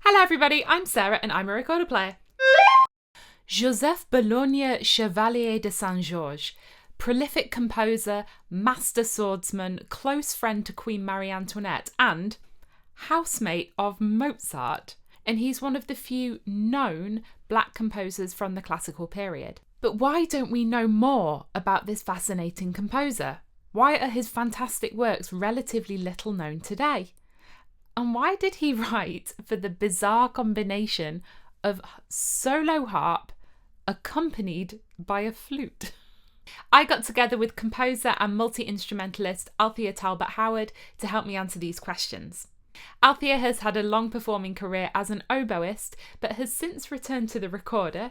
Hello everybody, I'm Sarah and I'm a recorder player. Joseph Bologne Chevalier de Saint-Georges, prolific composer, master swordsman, close friend to Queen Marie Antoinette and housemate of Mozart. And he's one of the few known black composers from the classical period. But why don't we know more about this fascinating composer? Why are his fantastic works relatively little known today? And why did he write for the bizarre combination of solo harp accompanied by a flute? I got together with composer and multi-instrumentalist Althea Talbot-Howard to help me answer these questions. Althea has had a long performing career as an oboist, but has since returned to the recorder.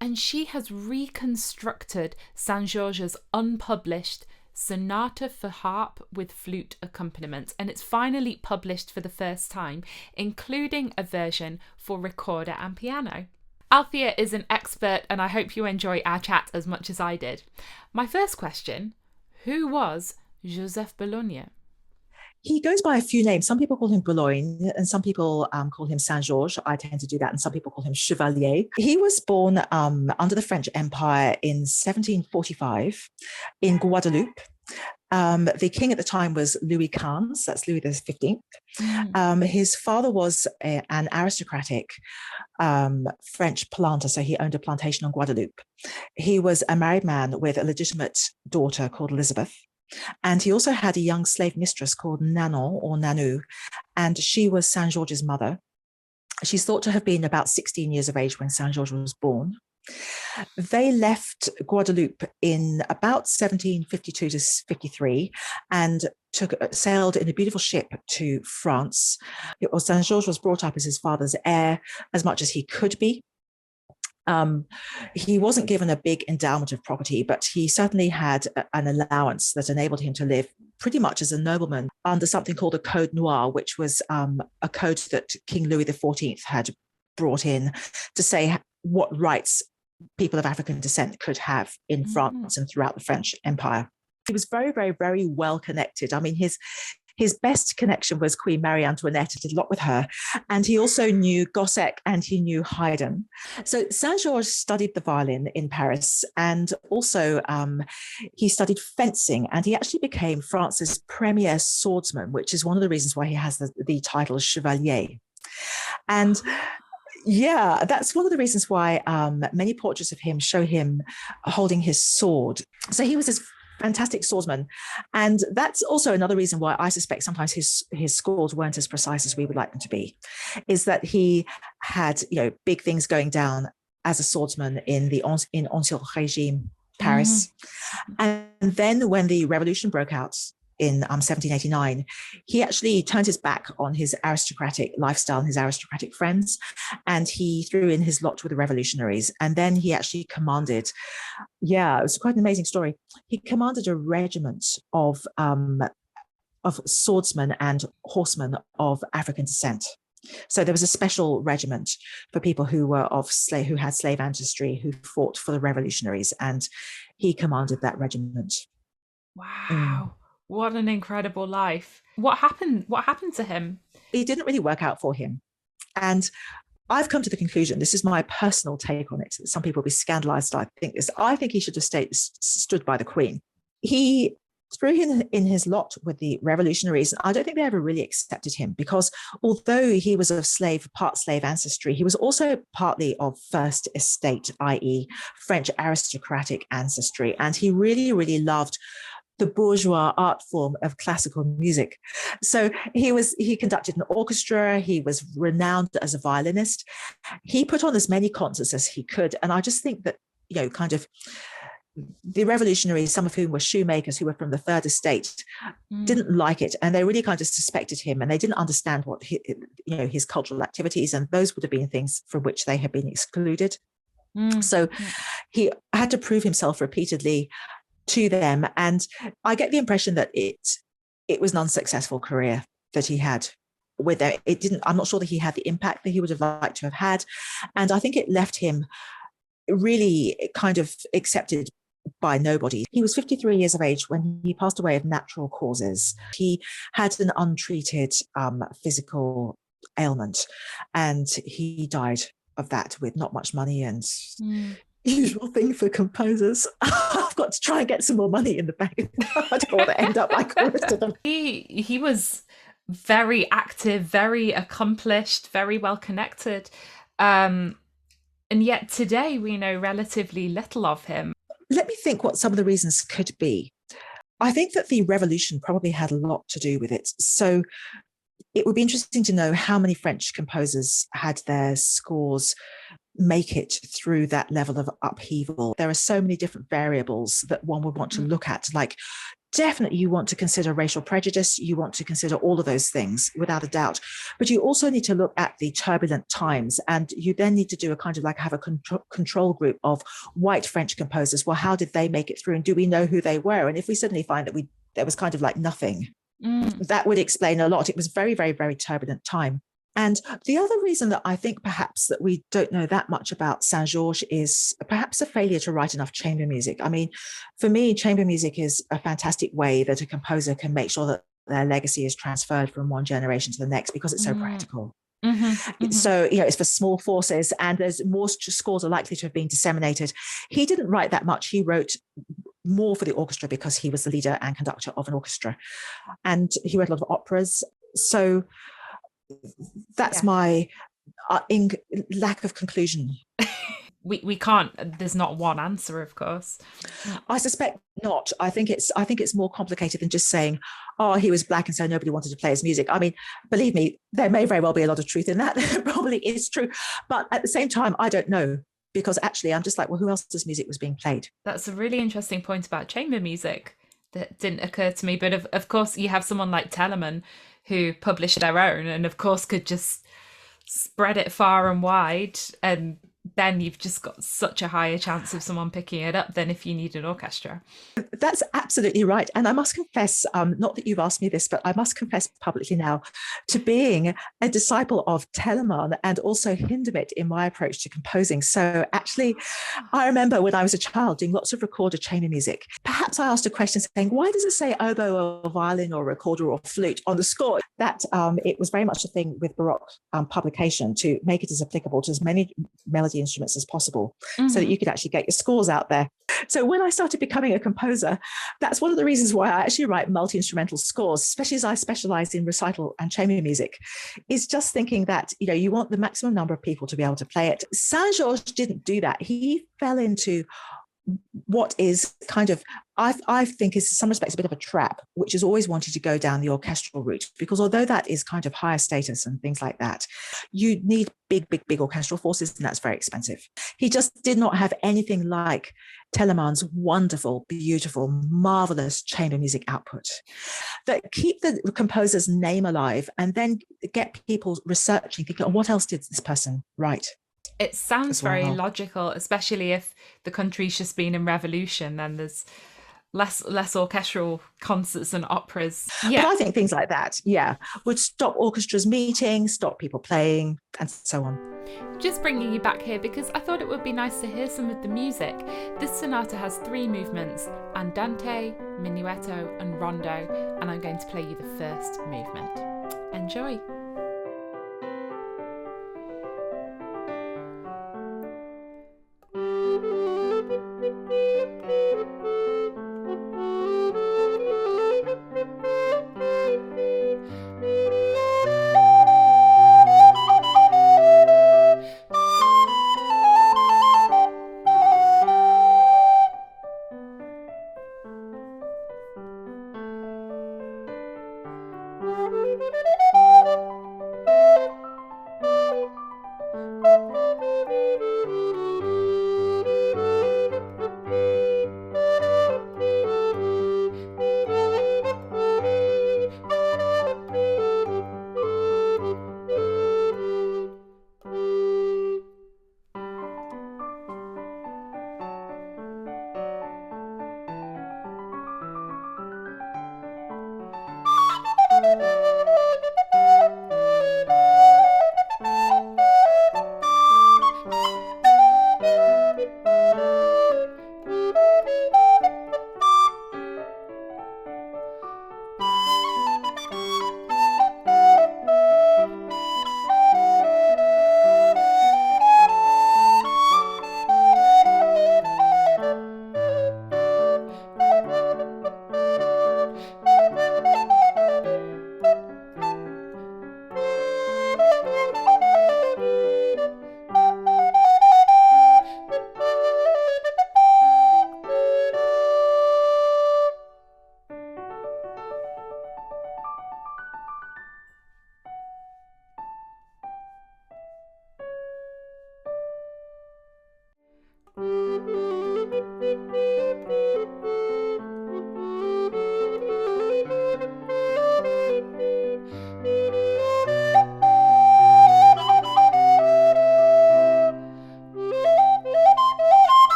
And she has reconstructed Saint-Georges' unpublished Sonata for harp with flute accompaniment, and it's finally published for the first time, including a version for recorder and piano. Althea is an expert, and I hope you enjoy our chat as much as I did. My first question: who was Joseph Bologne? He goes by a few names. Some people call him Bologne and some people call him Saint-Georges. I tend to do that. And some people call him Chevalier. He was born under the French Empire in 1745 in Guadeloupe. The king at the time was Louis XV, that's Louis XV. His father was an aristocratic French planter, so he owned a plantation on Guadeloupe. He was a married man with a legitimate daughter called Elizabeth. And he also had a young slave mistress called Nanon or Nanou, and she was Saint-Georges' mother. She's thought to have been about 16 years of age when Saint-Georges was born. They left Guadeloupe in about 1752 to 53 and sailed in a beautiful ship to France. Saint-Georges was brought up as his father's heir as much as he could be. He wasn't given a big endowment of property, but he certainly had an allowance that enabled him to live pretty much as a nobleman under something called a Code Noir, which was a code that King Louis XIV had brought in to say what rights people of African descent could have in France and throughout the French Empire. He was very, very, very well connected. I mean, his best connection was Queen Marie Antoinette. He did a lot with her. And he also knew Gossec and he knew Haydn. So Saint-Georges studied the violin in Paris, and also he studied fencing, and he actually became France's premier swordsman, which is one of the reasons why he has the title Chevalier. And yeah, that's one of the reasons why many portraits of him show him holding his sword. So he was this fantastic swordsman, and that's also another reason why I suspect sometimes his scores weren't as precise as we would like them to be, is that he had big things going down as a swordsman in Ancien Regime Paris, and then when the revolution broke out in 1789, he actually turned his back on his aristocratic lifestyle and his aristocratic friends, and he threw in his lot with the revolutionaries. And then he actually commanded, it was quite an amazing story. He commanded a regiment of swordsmen and horsemen of African descent. So there was a special regiment for people who were who had slave ancestry, who fought for the revolutionaries, and he commanded that regiment. Wow. What an incredible life. What happened to him? It didn't really work out for him. And I've come to the conclusion, this is my personal take on it. Some people will be scandalized. I think he should have stood by the Queen. He threw in his lot with the revolutionaries. I don't think they ever really accepted him, because although he was of part slave ancestry, he was also partly of first estate, i.e. French aristocratic ancestry. And he really, really loved the bourgeois art form of classical music. So he conducted an orchestra. He was renowned as a violinist. He put on as many concerts as he could. And I just think that, kind of the revolutionaries, some of whom were shoemakers who were from the third estate, didn't like it. And they really kind of suspected him, and they didn't understand what his cultural activities, and those would have been things from which they had been excluded. So he had to prove himself repeatedly to them, and I get the impression that it was an unsuccessful career that he had with them. I'm not sure that he had the impact that he would have liked to have had, and I think it left him really kind of accepted by nobody. He was 53 years of age when he passed away of natural causes. He had an untreated physical ailment, and he died of that with not much money and usual thing for composers. I've got to try and get some more money in the bank. I don't want to end up like all the rest of them. He was very active, very accomplished, very well connected. And yet today we know relatively little of him. Let me think what some of the reasons could be. I think that the revolution probably had a lot to do with it. So it would be interesting to know how many French composers had their scores make it through that level of upheaval. There are so many different variables that one would want to look at. Like, definitely you want to consider racial prejudice, you want to consider all of those things without a doubt, but you also need to look at the turbulent times, and you then need to do a kind of like have a control group of white French composers. Well, how did they make it through, and do we know who they were? And if we suddenly find that there was kind of like nothing, that would explain a lot. It was very, very, very turbulent time. And the other reason that I think perhaps that we don't know that much about Saint-Georges is perhaps a failure to write enough chamber music. I mean, for me, chamber music is a fantastic way that a composer can make sure that their legacy is transferred from one generation to the next, because it's so practical. So, it's for small forces, and there's more scores are likely to have been disseminated. He didn't write that much. He wrote more for the orchestra because he was the leader and conductor of an orchestra. And he wrote a lot of operas. So that's my lack of conclusion. We can't, there's not one answer, of course. I suspect not. I think it's more complicated than just saying, oh, he was black and so nobody wanted to play his music. I mean, believe me, there may very well be a lot of truth in that. There probably is true. But at the same time, I don't know, because actually I'm just like, well, who else's music was being played? That's a really interesting point about chamber music that didn't occur to me. But of course, you have someone like Telemann who published their own and of course could just spread it far and wide, and then you've just got such a higher chance of someone picking it up than if you need an orchestra. That's absolutely right. And I must confess, not that you've asked me this, but I must confess publicly now to being a disciple of Telemann and also Hindemith in my approach to composing. So actually, I remember when I was a child doing lots of recorder chamber music. Perhaps I asked a question saying, why does it say oboe or violin or recorder or flute on the score? That it was very much a thing with baroque publication to make it as applicable to as many melody instruments as possible, so that you could actually get your scores out there. So when I started becoming a composer, that's one of the reasons why I actually write multi-instrumental scores, especially as I specialize in recital and chamber music, is just thinking that, you want the maximum number of people to be able to play it. Saint-Georges didn't do that. He fell into what is kind of, I think is in some respects a bit of a trap, which is always wanted to go down the orchestral route, because although that is kind of higher status and things like that, you need big orchestral forces, and that's very expensive. He just did not have anything like Telemann's wonderful, beautiful, marvelous chamber music output that keep the composer's name alive and then get people researching, thinking, oh, what else did this person write? It sounds very logical, especially if the country's just been in revolution, then there's less orchestral concerts and operas. Yeah. But I think things like that, would stop orchestras meeting, stop people playing, and so on. Just bringing you back here because I thought it would be nice to hear some of the music. This sonata has 3 movements: Andante, Minuetto, and Rondo, and I'm going to play you the first movement. Enjoy!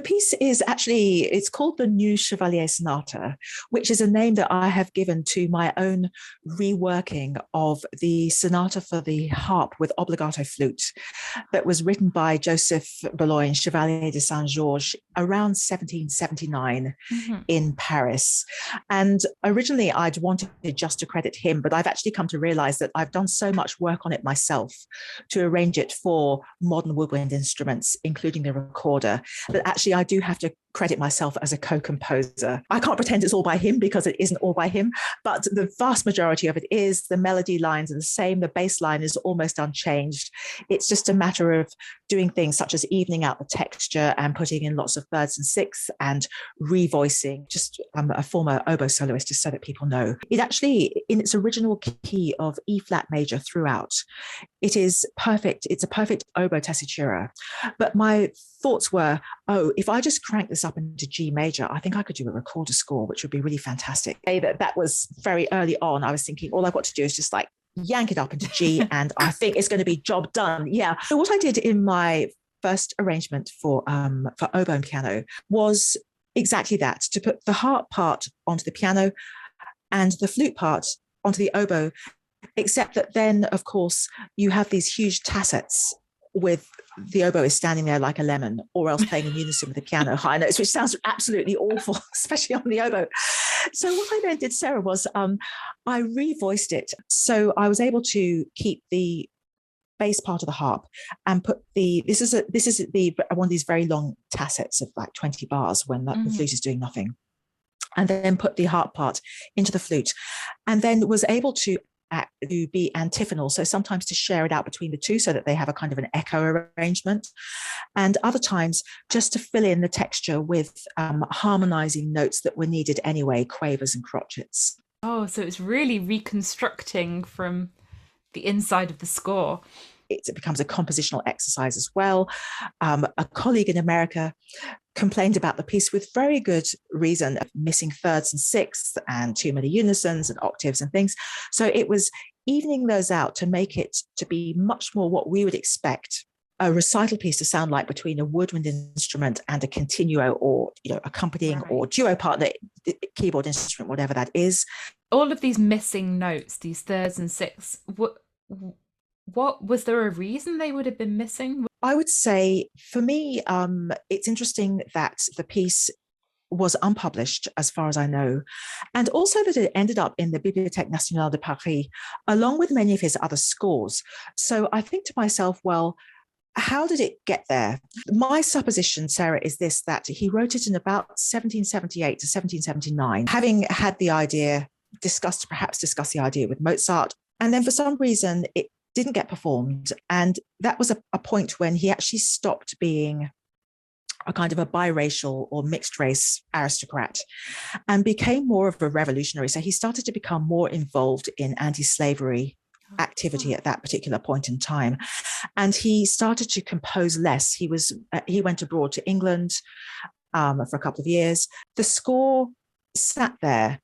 piece is actually, it's called the New Chevalier Sonata, which is a name that I have given to my own reworking of the sonata for the harp with obbligato flute that was written by Joseph Bologne, Chevalier de Saint-Georges, around 1779 in Paris. And originally I'd wanted just to credit him, but I've actually come to realize that I've done so much work on it myself to arrange it for modern woodwind instruments, including the recorder, that actually I do have to credit myself as a co-composer. I can't pretend it's all by him because it isn't all by him, but the vast majority of it is. The melody lines are the same. The bass line is almost unchanged. It's just a matter of doing things such as evening out the texture and putting in lots of thirds and sixths and revoicing. Just I'm a former oboe soloist, just so that people know. It actually, in its original key of E flat major throughout, it is perfect. It's a perfect oboe tessitura. But my thoughts were, oh, if I just crank this up into G major, I think I could do a recorder score, which would be really fantastic. That was very early on. I was thinking all I've got to do is just like yank it up into G and I think it's going to be job done. Yeah. So what I did in my first arrangement for oboe and piano was exactly that, to put the harp part onto the piano and the flute part onto the oboe, except that then, of course, you have these huge tassets with the oboe is standing there like a lemon, or else playing in unison with the piano high notes, which sounds absolutely awful, especially on the oboe. So what I then did, Sarah, was I revoiced it. So I was able to keep the bass part of the harp and put this is one of these very long tassets of like 20 bars when the flute is doing nothing, and then put the harp part into the flute, and then was able to be antiphonal, so sometimes to share it out between the two so that they have a kind of an echo arrangement, and other times just to fill in the texture with harmonizing notes that were needed anyway, quavers and crotchets. Oh, so it's really reconstructing from the inside of the score. It becomes a compositional exercise as well. A colleague in America complained about the piece with very good reason, of missing thirds and sixths and too many unisons and octaves and things. So it was evening those out to make it to be much more what we would expect a recital piece to sound like between a woodwind instrument and a continuo, or accompanying or duo partner, keyboard instrument, whatever that is. All of these missing notes, these thirds and sixths, what was there a reason they would have been missing? I would say, for me, it's interesting that the piece was unpublished, as far as I know, and also that it ended up in the Bibliothèque Nationale de Paris, along with many of his other scores. So I think to myself, well, how did it get there? My supposition, Sarah, is this, that he wrote it in about 1778 to 1779, having had the idea, discussed the idea with Mozart, and then for some reason it didn't get performed. And that was a point when he actually stopped being a kind of a biracial or mixed race aristocrat and became more of a revolutionary. So he started to become more involved in anti-slavery activity at that particular point in time. And he started to compose less. He went abroad to England for a couple of years. The score sat there,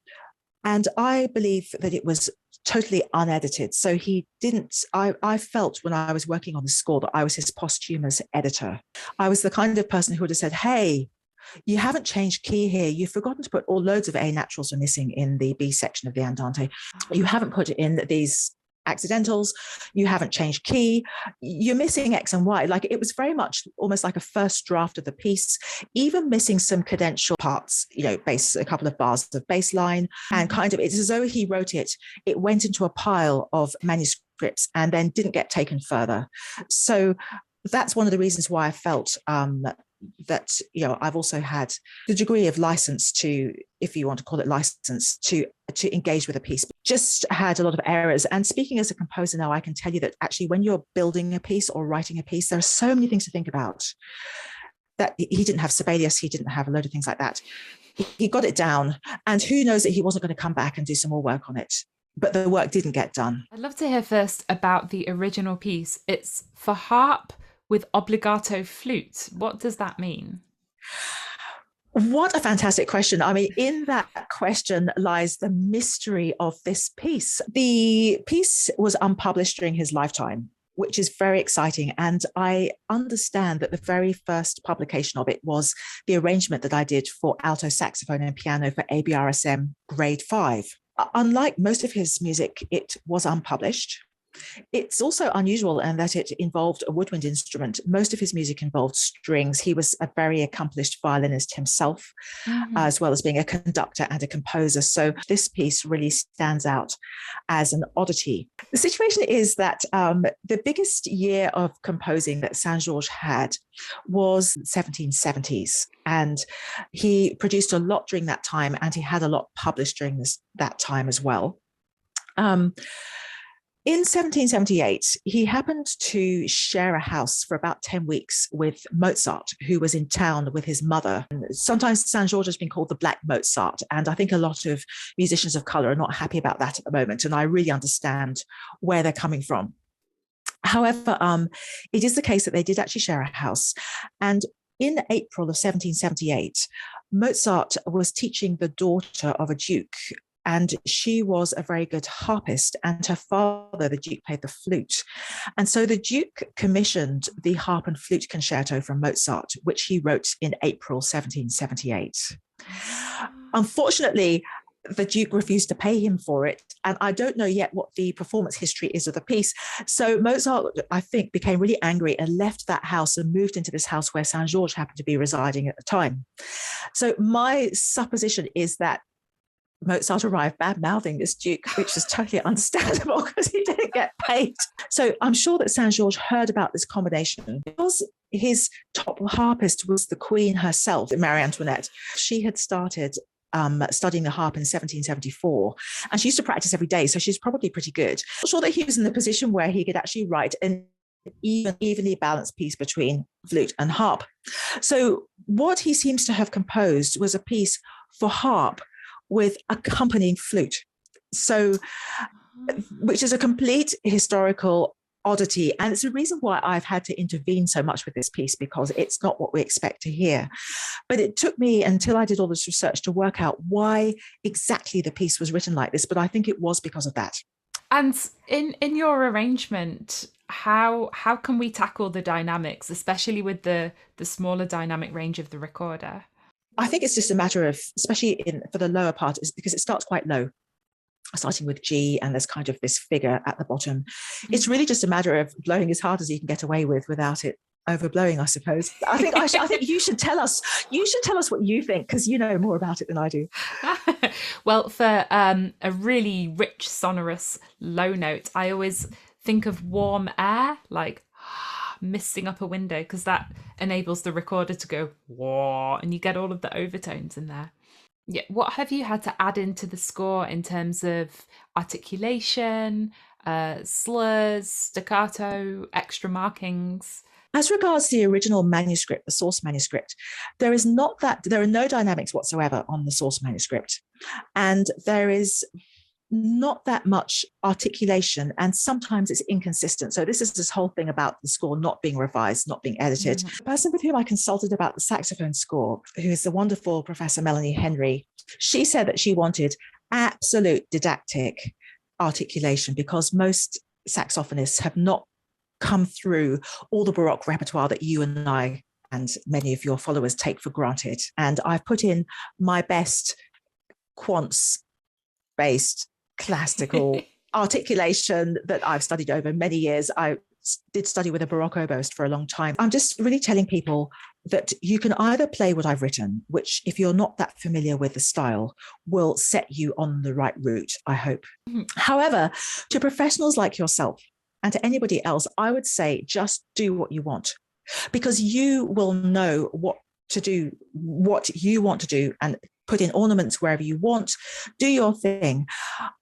and I believe that it was totally unedited. So he didn't, I felt when I was working on the score that I was his posthumous editor. I was the kind of person who would have said, hey, you haven't changed key here. You've forgotten to put, all loads of A naturals are missing in the B section of the Andante. You haven't put in these accidentals. You haven't changed key. You're missing X and Y. Like, it was very much almost like a first draft of the piece, even missing some cadential parts, a couple of bars of bass line, and kind of, it's as though he wrote it. It went into a pile of manuscripts and then didn't get taken further. So that's one of the reasons why I felt that I've also had the degree of license to, if you want to call it license, to engage with a piece. Just had a lot of errors. And speaking as a composer now, I can tell you that actually when you're building a piece or writing a piece, there are so many things to think about. That he didn't have Sibelius, he didn't have a load of things like that. He got it down, and who knows that he wasn't going to come back and do some more work on it. But the work didn't get done. I'd love to hear first about the original piece. It's for harp with obbligato flute. What does that mean? What a fantastic question. I mean, in that question lies the mystery of this piece. The piece was unpublished during his lifetime. which is very exciting. And I understand that the very first publication of it was the arrangement that I did for alto saxophone and piano for ABRSM grade 5. Unlike most of his music, it was unpublished. It's also unusual in that it involved a woodwind instrument. Most of his music involved strings. He was a very accomplished violinist himself, as well as being a conductor and a composer. So this piece really stands out as an oddity. The situation is that the biggest year of composing that Saint-Georges had was 1770s. And he produced a lot during that time, and he had a lot published during that time as well. In 1778, he happened to share a house for about 10 weeks with Mozart, who was in town with his mother. Sometimes Saint-Georges has been called the Black Mozart, and I think a lot of musicians of color are not happy about that at the moment, and I really understand where they're coming from. However, it is the case that they did actually share a house, and in April of 1778, Mozart was teaching the daughter of a duke, and she was a very good harpist, and her father, the Duke, played the flute. And so the Duke commissioned the harp and flute concerto from Mozart, which he wrote in April 1778. Unfortunately, the Duke refused to pay him for it, and I don't know yet what the performance history is of the piece. So Mozart, I think, became really angry and left that house and moved into this house where Saint-Georges happened to be residing at the time. So my supposition is that Mozart arrived bad-mouthing this Duke, which is totally understandable because he didn't get paid. So I'm sure that Saint-Georges heard about this combination because his top harpist was the Queen herself, Marie Antoinette. She had started studying the harp in 1774, and she used to practice every day, so she's probably pretty good. I'm sure that he was in the position where he could actually write an evenly balanced piece between flute and harp. So what he seems to have composed was a piece for harp with accompanying flute. So, which is a complete historical oddity. And it's the reason why I've had to intervene so much with this piece, because it's not what we expect to hear. But it took me until I did all this research to work out why exactly the piece was written like this. But I think it was because of that. And in your arrangement, how can we tackle the dynamics, especially with the smaller dynamic range of the recorder? I think it's just a matter of, especially for the lower part, is because it starts quite low, starting with G, and there's kind of this figure at the bottom. It's really just a matter of blowing as hard as you can get away with without it overblowing, I suppose. I think you should tell us. You should tell us what you think, because you know more about it than I do. Well, for a really rich, sonorous low note, I always think of warm air, like misting up a window, because that enables the recorder to go whoa, and you get all of the overtones in there. Yeah, what have you had to add into the score in terms of articulation, slurs, staccato, extra markings? As regards the original manuscript, the source manuscript, there are no dynamics whatsoever on the source manuscript, and there is not that much articulation, and sometimes it's inconsistent. So this is this whole thing about the score not being revised, not being edited. Mm-hmm. The person with whom I consulted about the saxophone score, who is the wonderful Professor Melanie Henry, she said that she wanted absolute didactic articulation because most saxophonists have not come through all the Baroque repertoire that you and I and many of your followers take for granted. And I've put in my best quantz-based classical articulation that I've studied over many years. I did study with a Baroque oboist for a long time. I'm just really telling people that you can either play what I've written, which if you're not that familiar with the style, will set you on the right route, I hope. Mm-hmm. However, to professionals like yourself and to anybody else, I would say just do what you want, because you will know what to do, what you want to do, and put in ornaments wherever you want, do your thing.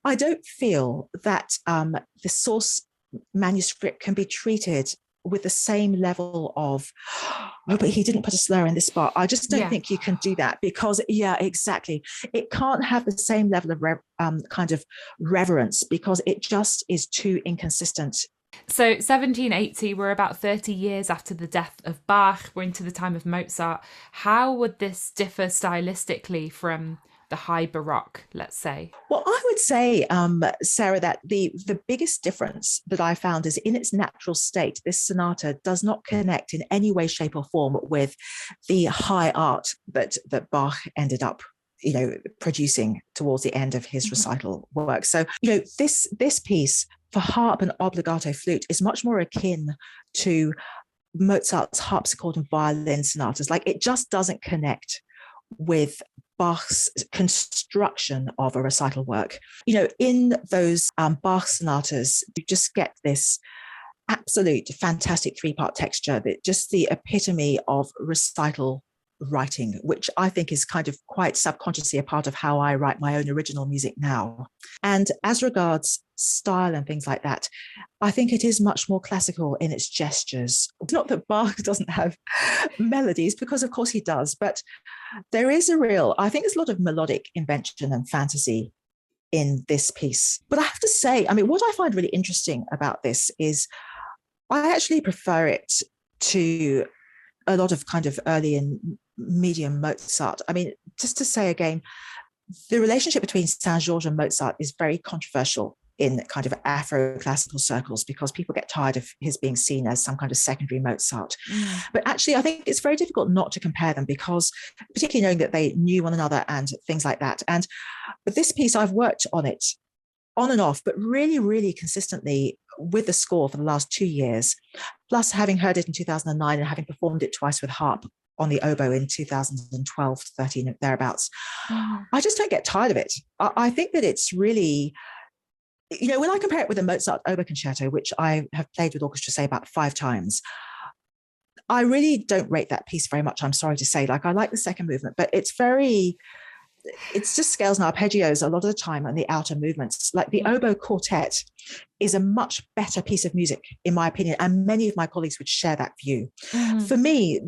I don't feel that the source manuscript can be treated with the same level of, oh, but he didn't put a slur in this spot. I just don't think you can do that because, exactly. It can't have the same level of kind of reverence because it just is too inconsistent. So 1780, we're about 30 years after the death of Bach. We're into the time of Mozart. How would this differ stylistically from the high baroque, let's say? Well, I would say, Sarah, that the biggest difference that I found is in its natural state, this sonata does not connect in any way, shape, or form with the high art that Bach ended up producing towards the end of his recital work. So, this piece for harp and obbligato flute is much more akin to Mozart's harpsichord and violin sonatas. Like, it just doesn't connect with Bach's construction of a recital work. In those Bach sonatas, you just get this absolute fantastic three-part texture, that just the epitome of recital writing, which I think is kind of quite subconsciously a part of how I write my own original music now. And as regards style and things like that, I think it is much more classical in its gestures. Not that Bach doesn't have melodies, because of course he does, but there is I think there's a lot of melodic invention and fantasy in this piece. But I have to say, what I find really interesting about this is I actually prefer it to a lot of kind of early and medium Mozart. Just to say again, the relationship between Saint-Georges and Mozart is very controversial in kind of Afro-classical circles, because people get tired of his being seen as some kind of secondary Mozart. But actually, I think it's very difficult not to compare them, because particularly knowing that they knew one another and things like that. But this piece, I've worked on it on and off, but really, really consistently with the score for the last 2 years, plus having heard it in 2009 and having performed it twice with harp on the oboe in 2012, 13, thereabouts. I just don't get tired of it. I think that it's really, when I compare it with the Mozart oboe concerto, which I have played with orchestra, say, about 5 times, I really don't rate that piece very much, I'm sorry to say. Like, I like the second movement, but it's just scales and arpeggios a lot of the time, and the outer movements. Like, the oboe quartet is a much better piece of music, in my opinion, and many of my colleagues would share that view. For me,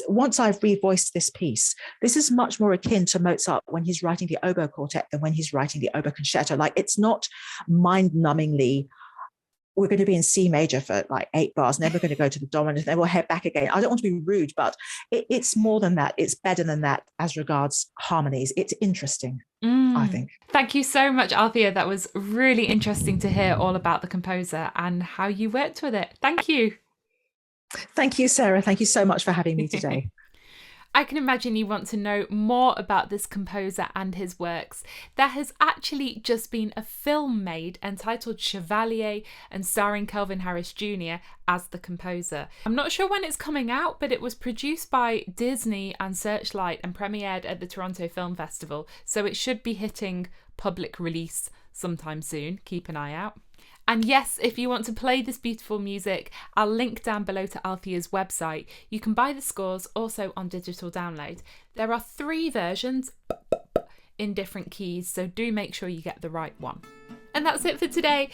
once I've revoiced this piece, this is much more akin to Mozart when he's writing the oboe quartet than when he's writing the oboe concerto. Like, it's not mind-numbingly, we're going to be in C major for like 8 bars, and then we're going to go to the dominant, and then we'll head back again. I don't want to be rude, but it's more than that. It's better than that as regards harmonies. It's interesting, I think. Thank you so much, Althea. That was really interesting to hear all about the composer and how you worked with it. Thank you. Thank you, Sarah. Thank you so much for having me today. I can imagine you want to know more about this composer and his works. There has actually just been a film made entitled Chevalier and starring Kelvin Harris Jr. as the composer. I'm not sure when it's coming out, but it was produced by Disney and Searchlight and premiered at the Toronto Film Festival, so it should be hitting public release sometime soon. Keep an eye out. And yes, if you want to play this beautiful music, I'll link down below to Althea's website. You can buy the scores also on digital download. There are 3 versions in different keys, so do make sure you get the right one. And that's it for today.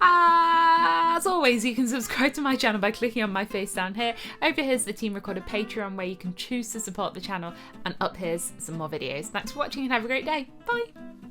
As always, you can subscribe to my channel by clicking on my face down here. Over here's the Team Recorded Patreon, where you can choose to support the channel, and up here's some more videos. Thanks for watching and have a great day. Bye.